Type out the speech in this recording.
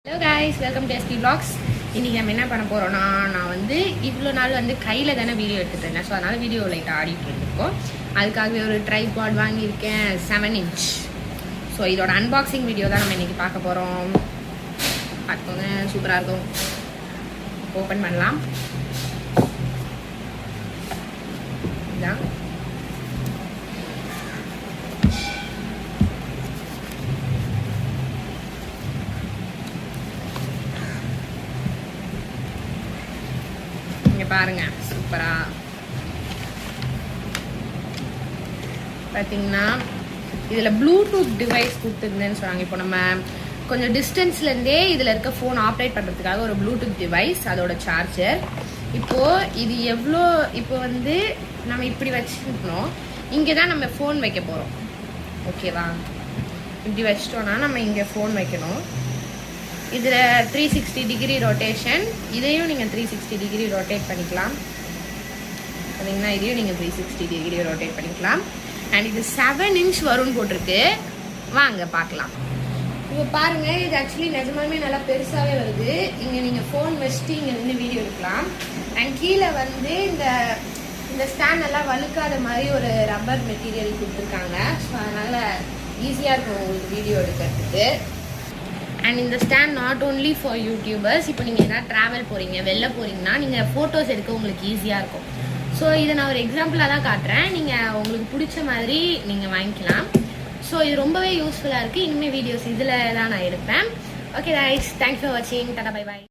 Hello guys, welcome to ST Vlogs. இன்னைக்கு நம்ம என்ன பண்ண போறோம்னா நான் வந்து இவ்வளோ நாள் வந்து கையில தானே வீடியோ எடுத்துட்டு இருந்தேன். ஸோ அதனால வீடியோ லைட் ஆடிட்டு இருந்திருக்கோம். அதுக்காகவே ஒரு ட்ரைபாட் வாங்கியிருக்கேன் 7 inch. ஸோ இதோட அன்பாக்சிங் வீடியோ தான் நம்ம இன்னைக்கு பார்க்க போறோம். பார்த்துக்கோங்க, சூப்பராக இருக்கும். ஓப்பன் பண்ணலாம். இதான் பாருங்க, சூப்பரா பார்த்தீங்கன்னா இதில் ப்ளூடூத் டிவைஸ் கொடுத்துருந்தேன்னு சொன்னாங்க. இப்போ நம்ம கொஞ்சம் டிஸ்டன்ஸ்லேருந்தே இதில் இருக்க ஃபோன் ஆப்ரேட் பண்ணுறதுக்காக ஒரு ப்ளூடூத் டிவைஸ், அதோட சார்ஜர். இப்போது இது எவ்வளோ, இப்போ வந்து நம்ம இப்படி வச்சுக்கணும். இங்கே தான் நம்ம ஃபோன் வைக்க போகிறோம், ஓகேவா? இப்படி வச்சிட்டோன்னா நம்ம இங்கே ஃபோன் வைக்கணும். இதில் 360 டிகிரி ரொட்டேஷன், இதையும் நீங்கள் 360 டிகிரி ரொட்டேட் பண்ணிக்கலாம். பார்த்தீங்கன்னா இதையும் நீங்கள் 360 டிகிரி ரொட்டேட் பண்ணிக்கலாம். அண்ட் இது 7 inch வரும்னு போட்டிருக்கு. வாங்க பார்க்கலாம். இப்போ பாருங்கள், இது ஆக்சுவலி நிஜமாலுமே நல்லா பெருசாகவே வருது. இங்கே நீங்கள் ஃபோன் வச்சுட்டு இங்கே நின்று வீடியோ எடுக்கலாம். அண்ட் கீழே வந்து இந்த ஸ்டாண்ட் எல்லாம் வழுக்காத மாதிரி ஒரு ரப்பர் மெட்டீரியல் கொடுத்துருக்காங்க. ஸோ அதனால் ஈஸியாக இருக்கும் உங்களுக்கு வீடியோ எடுக்கிறதுக்கு. அண்ட் இந்த stand not only for YouTubers. இப்போ நீங்கள் எதாவது ட்ராவல் போகிறீங்க, வெளில போகிறீங்கன்னா நீங்கள் ஃபோட்டோஸ் எடுக்க உங்களுக்கு ஈஸியாக இருக்கும். ஸோ இதை நான் ஒரு எக்ஸாம்பிளாக தான் காட்டுறேன். நீங்கள் உங்களுக்கு பிடிச்ச மாதிரி நீங்கள் வாங்கிக்கலாம். ஸோ இது ரொம்பவே யூஸ்ஃபுல்லாக இருக்குது. இனிமேல் வீடியோஸ் இதில் தான் நான் எடுப்பேன். ஓகே ரைஸ், தேங்க்ஸ் ஃபார் வாட்சிங். Tata, bye bye.